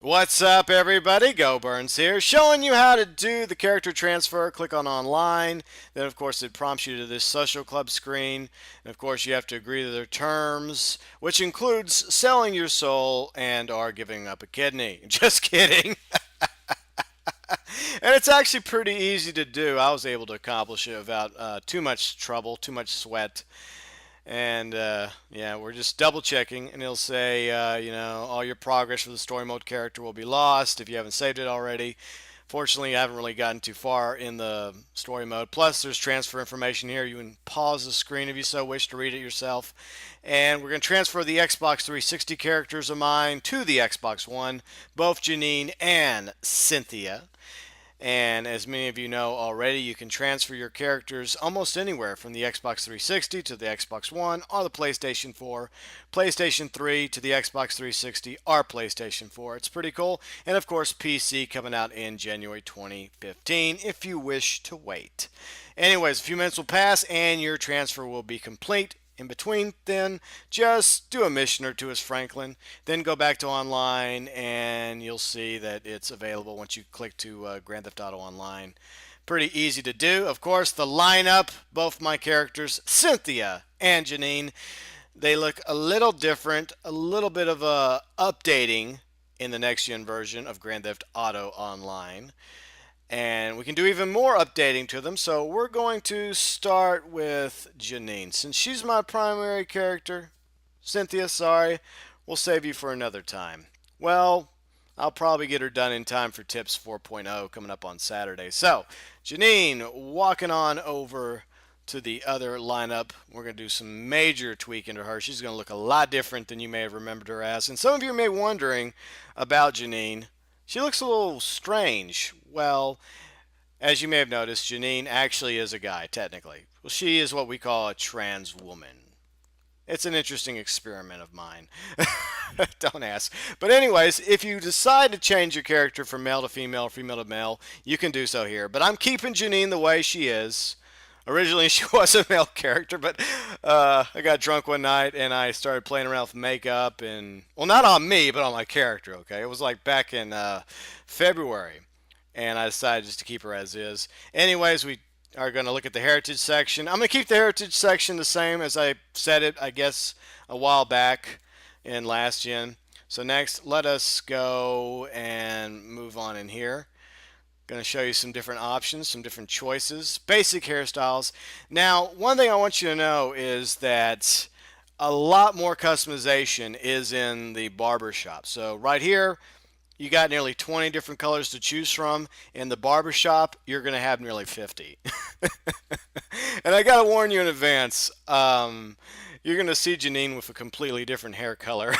What's up, everybody? GeauxBurns here, showing you how to do the character transfer. Click on online. Then, of course, it prompts you to this social club screen. And, of course, you have to agree to their terms, which includes selling your soul and/or giving up a kidney. Just kidding. And it's actually pretty easy to do. I was able to accomplish it without too much trouble, too much sweat. And yeah, we're just double checking, and it'll say, all your progress for the story mode character will be lost if you haven't saved it already. Fortunately, I haven't really gotten too far in the story mode. Plus, there's transfer information here. You can pause the screen if you so wish to read it yourself. And we're going to transfer the Xbox 360 characters of mine to the Xbox One, both Janine and Cynthia. And as many of you know already, you can transfer your characters almost anywhere from the Xbox 360 to the Xbox One or the PlayStation 4, PlayStation 3 to the Xbox 360 or PlayStation 4. It's pretty cool. And of course, PC coming out in January 2015 if you wish to wait. Anyways, a few minutes will pass and your transfer will be complete. In between, then just do a mission or two as Franklin, then go back to online and you'll see that it's available once you click to Grand Theft Auto Online. Pretty easy to do. Of course, the lineup, both my characters, Cynthia and Janine, they look a little different, a little bit of a updating in the next gen version of Grand Theft Auto Online. And we can do even more updating to them. So we're going to start with Janine. Since she's my primary character, Cynthia, sorry, we'll save you for another time. Well, I'll probably get her done in time for Tips 4.0 coming up on Saturday. So, Janine, walking on over to the other lineup. We're going to do some major tweaking to her. She's going to look a lot different than you may have remembered her as. And some of you may be wondering about Janine. She looks a little strange. Well, as you may have noticed, Janine actually is a guy, technically. Well, she is what we call a trans woman. It's an interesting experiment of mine. Don't ask. But anyways, if you decide to change your character from male to female or female to male, you can do so here. But I'm keeping Janine the way she is. Originally, she was a male character, but I got drunk one night and I started playing around with makeup and, well, not on me, but on my character, okay? It was like back in February, and I decided just to keep her as is. Anyways, we are going to look at the heritage section. I'm going to keep the heritage section the same as I said it, I guess, a while back in last gen. So next, let us go and move on in here. Going to show you some different options, some different choices, basic hairstyles. Now, one thing I want you to know is that a lot more customization is in the barber shop. So right here, you got nearly 20 different colors to choose from. In the barber shop, you're going to have nearly 50. And I got to warn you in advance, you're going to see Janine with a completely different hair color.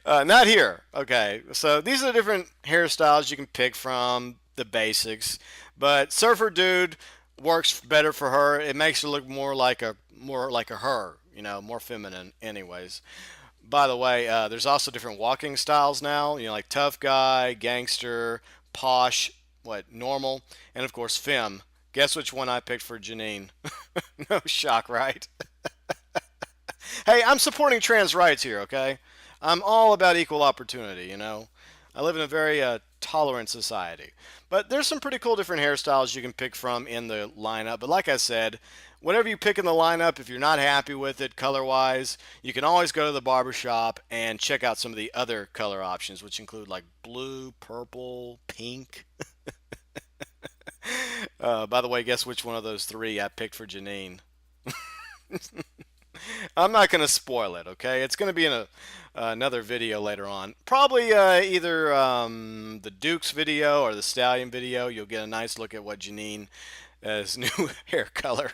Not here. Okay, so these are the different hairstyles you can pick from, the basics. But Surfer Dude works better for her. It makes her look more like a her, more feminine. Anyways, by the way, there's also different walking styles now. Like tough guy, gangster, posh, normal, and of course femme. Guess which one I picked for Janine? No shock, right? Hey, I'm supporting trans rights here, okay? I'm all about equal opportunity. I live in a very tolerant society. But there's some pretty cool different hairstyles you can pick from in the lineup. But like I said, whatever you pick in the lineup, if you're not happy with it color-wise, you can always go to the barber shop and check out some of the other color options, which include like blue, purple, pink. By the way, guess which one of those three I picked for Janine? I'm not going to spoil it, okay? It's going to be in another video later on. Probably either the Duke's video or the Stallion video. You'll get a nice look at what Janine's new hair color.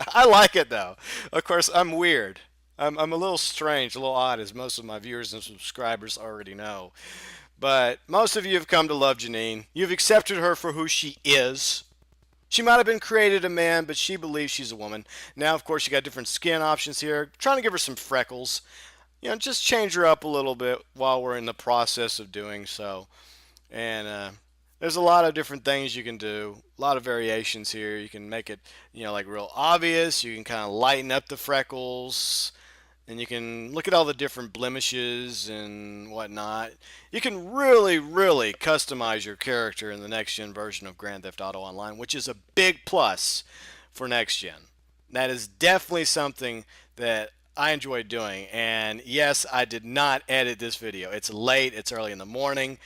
I like it, though. Of course, I'm weird. I'm a little strange, a little odd, as most of my viewers and subscribers already know. But most of you have come to love Janine. You've accepted her for who she is. She might have been created a man, but she believes she's a woman. Now, of course, you got different skin options here. Trying to give her some freckles. Just change her up a little bit while we're in the process of doing so. And there's a lot of different things you can do. A lot of variations here. You can make it, like real obvious. You can kind of lighten up the freckles. and you can look at all the different blemishes and whatnot. You can really, really customize your character in the next gen version of Grand Theft Auto Online, which is a big plus for next gen. That is definitely something that I enjoy doing. And yes, I did not edit this video. It's late, it's early in the morning.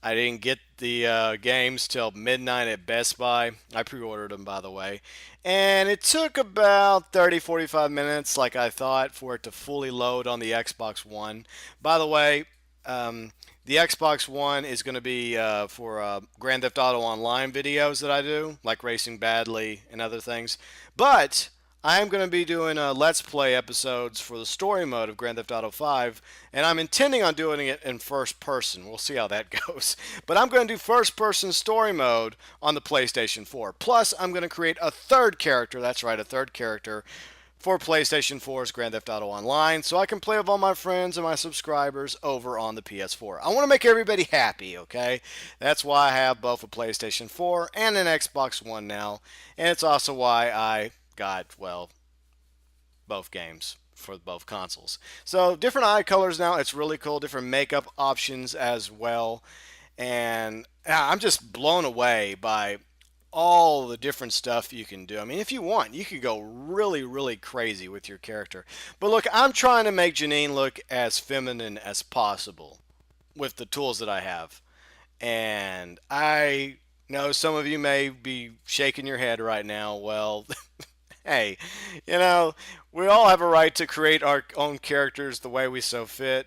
I didn't get the games till midnight at Best Buy. I pre-ordered them, by the way. And it took about 30-45 minutes, like I thought, for it to fully load on the Xbox One. By the way, the Xbox One is going to be for Grand Theft Auto Online videos that I do, like Racing Badly and other things. But I am going to be doing Let's Play episodes for the story mode of Grand Theft Auto 5, and I'm intending on doing it in first person. We'll see how that goes. But I'm going to do first person story mode on the PlayStation 4. Plus, I'm going to create a third character, that's right, a third character, for PlayStation 4's Grand Theft Auto Online, so I can play with all my friends and my subscribers over on the PS4. I want to make everybody happy, okay? That's why I have both a PlayStation 4 and an Xbox One now, and it's also why I got, well, both games for both consoles. So different eye colors now. It's really cool. Different makeup options as well. And I'm just blown away by all the different stuff you can do. I mean, if you want, you could go really, really crazy with your character. But look, I'm trying to make Janine look as feminine as possible with the tools that I have. And I know some of you may be shaking your head right now. Well, hey, you know, we all have a right to create our own characters the way we so fit.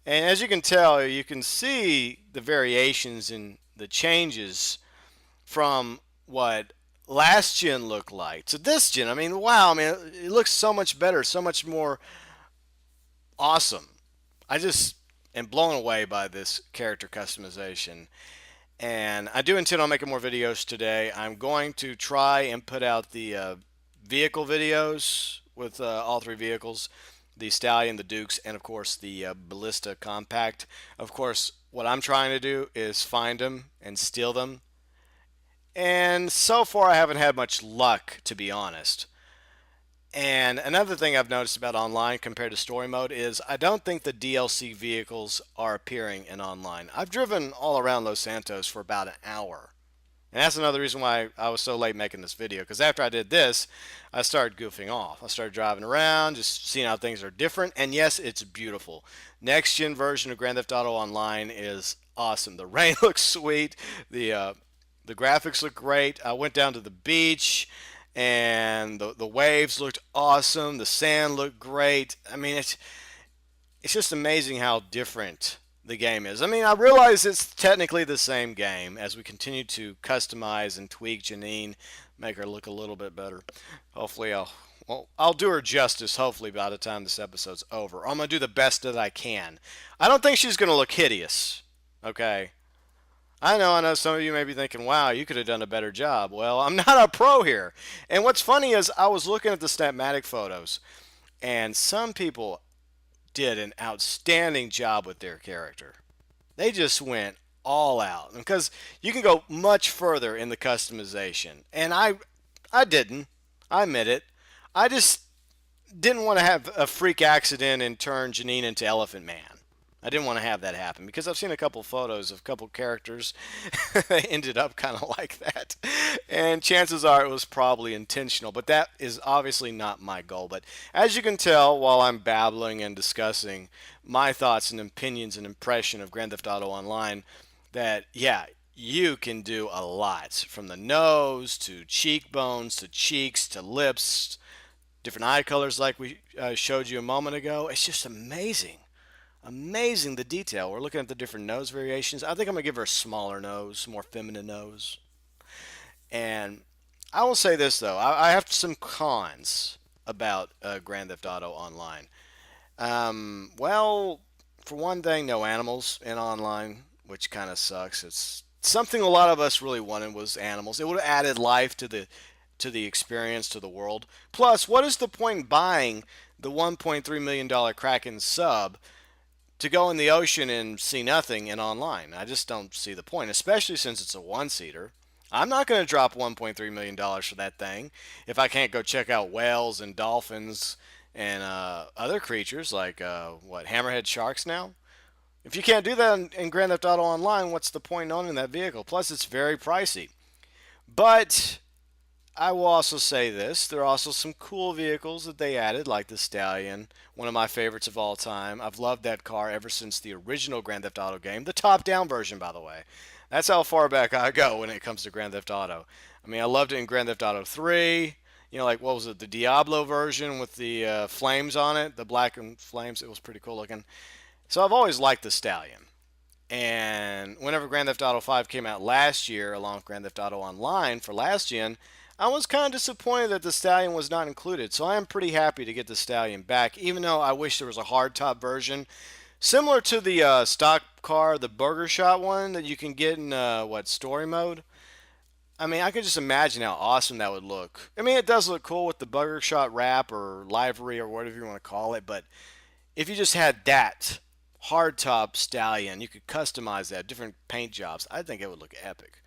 And as you can tell, you can see the variations in the changes from what last gen looked like to this gen. I mean, wow, I mean, it looks so much better, so much more awesome. I just am blown away by this character customization. And I do intend on making more videos today. I'm going to try and put out the vehicle videos with all three vehicles, the Stallion, the Dukes, and of course the Ballista Compact. Of course, what I'm trying to do is find them and steal them. And so far I haven't had much luck, to be honest. And another thing I've noticed about online compared to story mode is I don't think the DLC vehicles are appearing in online. I've driven all around Los Santos for about an hour. And that's another reason why I was so late making this video. Because after I did this, I started goofing off. I started driving around, just seeing how things are different. And yes, it's beautiful. Next gen version of Grand Theft Auto Online is awesome. The rain looks sweet. The graphics look great. I went down to the beach, and the waves looked awesome. The sand looked great. I mean, it's just amazing how different the game is. I mean, I realize it's technically the same game as we continue to customize and tweak Janine, make her look a little bit better. Hopefully, I'll do her justice. Hopefully, by the time this episode's over, I'm gonna do the best that I can. I don't think she's gonna look hideous. Okay. I know some of you may be thinking, wow, you could have done a better job. Well, I'm not a pro here. And what's funny is I was looking at the Snapmatic photos, and some people did an outstanding job with their character. They just went all out. Because you can go much further in the customization. And I didn't. I admit it. I just didn't want to have a freak accident and turn Janine into Elephant Man. I didn't want to have that happen because I've seen a couple photos of a couple characters that ended up kind of like that. And chances are it was probably intentional, but that is obviously not my goal. But as you can tell while I'm babbling and discussing my thoughts and opinions and impression of Grand Theft Auto Online, that, yeah, you can do a lot from the nose to cheekbones to cheeks to lips, different eye colors like we showed you a moment ago. It's just amazing. Amazing the detail. We're looking at the different nose variations. I think I'm going to give her a smaller nose, more feminine nose. And I will say this, though. I have some cons about Grand Theft Auto Online. Well, for one thing, no animals in online, which kind of sucks. It's something a lot of us really wanted was animals. It would have added life to the experience, to the world. Plus, what is the point in buying the $1.3 million Kraken sub to go in the ocean and see nothing in online? I just don't see the point, especially since it's a one-seater. I'm not going to drop $1.3 million for that thing if I can't go check out whales and dolphins and other creatures like what hammerhead sharks now. If you can't do that in Grand Theft Auto Online, what's the point in owning that vehicle? Plus, it's very pricey. But I will also say this: there are also some cool vehicles that they added, like the Stallion, one of my favorites of all time. I've loved that car ever since the original Grand Theft Auto game, the top-down version, by the way. That's how far back I go when it comes to Grand Theft Auto. I mean, I loved it in Grand Theft Auto 3. You know, like what was it, the Diablo version with the flames on it, the black and flames. It was pretty cool looking. So I've always liked the Stallion. And whenever Grand Theft Auto 5 came out last year, along with Grand Theft Auto Online for last gen, I was kind of disappointed that the Stallion was not included. So I am pretty happy to get the Stallion back, even though I wish there was a hardtop version. Similar to the stock car, the Burger Shot one that you can get in, story mode. I mean, I can just imagine how awesome that would look. I mean, it does look cool with the Burger Shot wrap or livery or whatever you want to call it, but if you just had that hardtop Stallion, you could customize that, different paint jobs. I think it would look epic.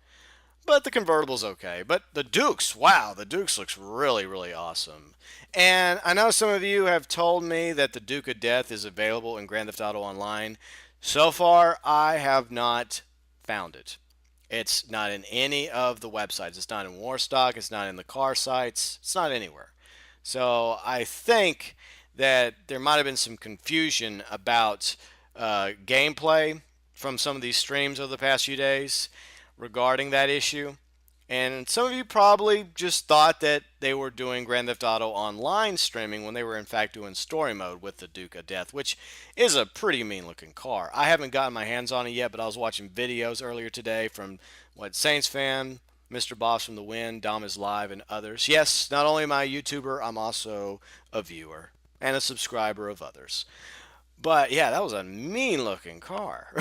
But the convertible's okay. But the Dukes, wow, the Dukes looks really, really awesome. And I know some of you have told me that the Duke of Death is available in Grand Theft Auto Online. So far, I have not found it. It's not in any of the websites. It's not in Warstock. It's not in the car sites. It's not anywhere. So I think that there might have been some confusion about gameplay from some of these streams over the past few days regarding that issue. And some of you probably just thought that they were doing Grand Theft Auto Online streaming when they were in fact doing story mode with the Duke of Death, which is a pretty mean looking car. I haven't gotten my hands on it yet, but I was watching videos earlier today from Saints fan, Mr. Boss from the Wind, Dom is Live, and others. Yes, not only am I a YouTuber, I'm also a viewer and a subscriber of others. But yeah, that was a mean looking car.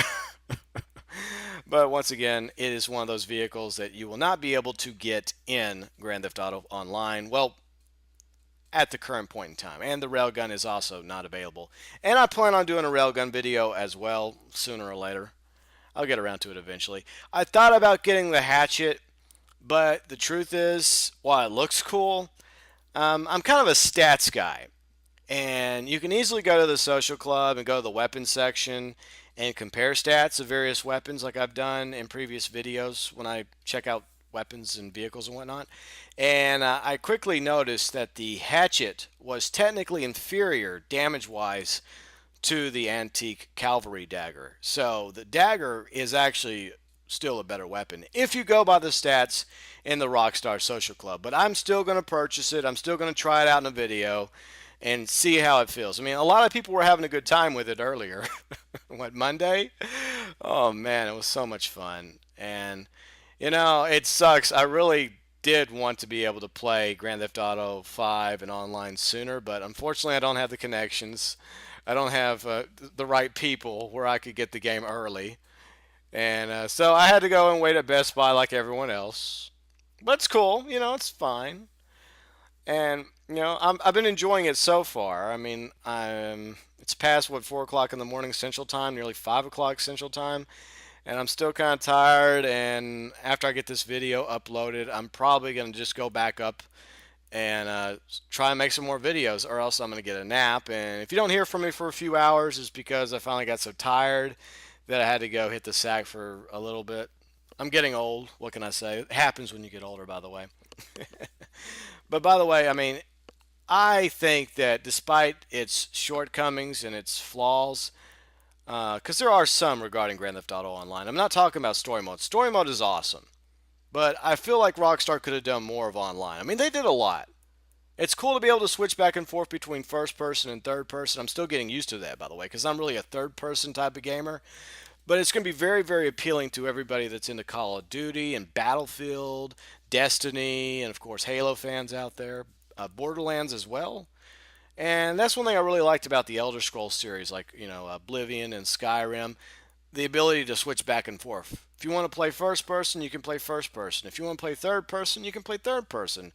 But once again, it is one of those vehicles that you will not be able to get in Grand Theft Auto Online. Well, at the current point in time. And the railgun is also not available. And I plan on doing a railgun video as well, sooner or later. I'll get around to it eventually. I thought about getting the hatchet, but the truth is, while it looks cool, I'm kind of a stats guy. And you can easily go to the social club and go to the weapons section and compare stats of various weapons like I've done in previous videos when I check out weapons and vehicles and whatnot. And I quickly noticed that the hatchet was technically inferior damage-wise to the antique cavalry dagger. So the dagger is actually still a better weapon if you go by the stats in the Rockstar Social Club. But I'm still going to purchase it. I'm still going to try it out in a video and see how it feels. I mean, a lot of people were having a good time with it earlier. What, Monday? Oh man, it was so much fun. And it sucks. I really did want to be able to play Grand Theft Auto 5 and online sooner, but unfortunately I don't have the connections. I don't have the right people where I could get the game early. And so I had to go and wait at Best Buy like everyone else. But it's cool, it's fine. And I've been enjoying it so far. I mean, it's past 4 o'clock in the morning Central Time, nearly 5 o'clock Central Time, and I'm still kind of tired. And after I get this video uploaded, I'm probably gonna just go back up and try and make some more videos, or else I'm gonna get a nap. And if you don't hear from me for a few hours, it's because I finally got so tired that I had to go hit the sack for a little bit. I'm getting old. What can I say? It happens when you get older, by the way. But by the way, I mean, I think that despite its shortcomings and its flaws, because there are some regarding Grand Theft Auto Online, I'm not talking about story mode. Story mode is awesome, but I feel like Rockstar could have done more of online. I mean, they did a lot. It's cool to be able to switch back and forth between first person and third person. I'm still getting used to that, by the way, because I'm really a third person type of gamer. But it's going to be very, very appealing to everybody that's into Call of Duty and Battlefield, Destiny, and of course Halo fans out there, Borderlands as well. And that's one thing I really liked about the Elder Scrolls series, like Oblivion and Skyrim, the ability to switch back and forth. If you want to play first person, you can play first person. If you want to play third person, you can play third person.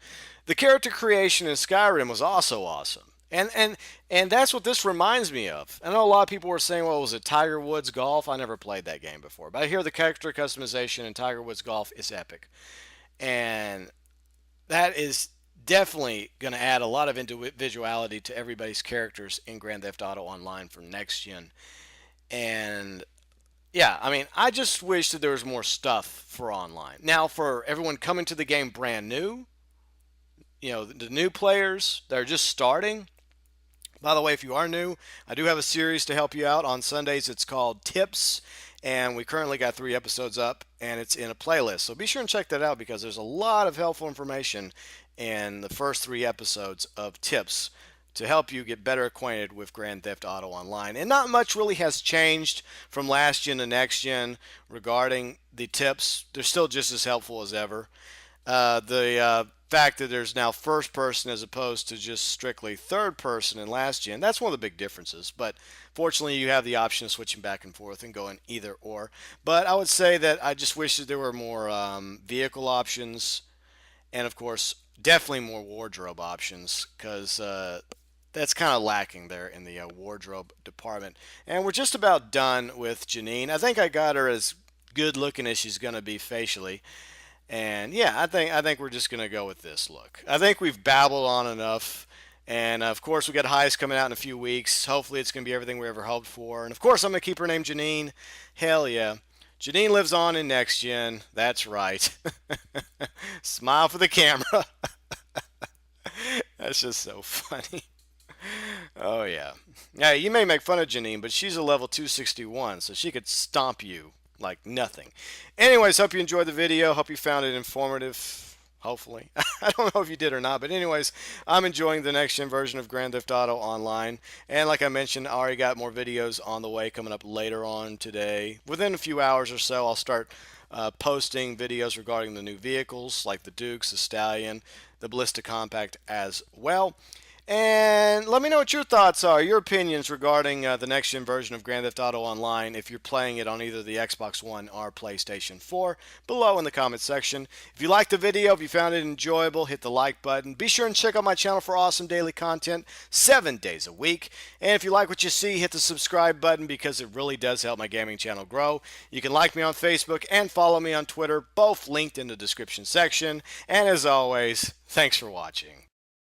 The character creation in Skyrim was also awesome. And that's what this reminds me of. I know a lot of people were saying, well, was it Tiger Woods Golf? I never played that game before. But I hear the character customization in Tiger Woods Golf is epic. And that is definitely going to add a lot of individuality to everybody's characters in Grand Theft Auto Online for next gen. And yeah, I mean, I just wish that there was more stuff for online. Now, for everyone coming to the game brand new, the new players that are just starting. By the way, if you are new, I do have a series to help you out on Sundays. It's called Tips, and we currently got 3 episodes up, and it's in a playlist. So be sure and check that out because there's a lot of helpful information in the first 3 episodes of Tips to help you get better acquainted with Grand Theft Auto Online. And not much really has changed from last gen to next gen regarding the tips. They're still just as helpful as ever. The fact that there's now first person as opposed to just strictly third person in last gen, that's one of the big differences. But fortunately, you have the option of switching back and forth and going either or. But I would say that I just wish that there were more vehicle options, and of course, definitely more wardrobe options because that's kind of lacking there in the wardrobe department. And we're just about done with Janine. I think I got her as good looking as she's going to be facially. And yeah, I think we're just gonna go with this look. I think we've babbled on enough, and of course we got Heist coming out in a few weeks. Hopefully it's gonna be everything we ever hoped for. And of course I'm gonna keep her name Janine. Hell yeah, Janine lives on in next gen. That's right. Smile for the camera. That's just so funny. Oh yeah. Yeah, you may make fun of Janine, but she's a level 261, so she could stomp you like nothing. Anyways, hope you enjoyed the video. Hope you found it informative. Hopefully. I don't know if you did or not, but anyways, I'm enjoying the next gen version of Grand Theft Auto Online. And like I mentioned, I already got more videos on the way coming up later on today. Within a few hours or so, I'll start posting videos regarding the new vehicles like the Dukes, the Stallion, the Ballista Compact as well. And let me know what your thoughts are, your opinions regarding the next gen version of Grand Theft Auto Online if you're playing it on either the Xbox One or PlayStation 4 below in the comment section. If you liked the video, if you found it enjoyable, hit the like button. Be sure and check out my channel for awesome daily content 7 days a week. And if you like what you see, hit the subscribe button because it really does help my gaming channel grow. You can like me on Facebook and follow me on Twitter, both linked in the description section. And as always, thanks for watching.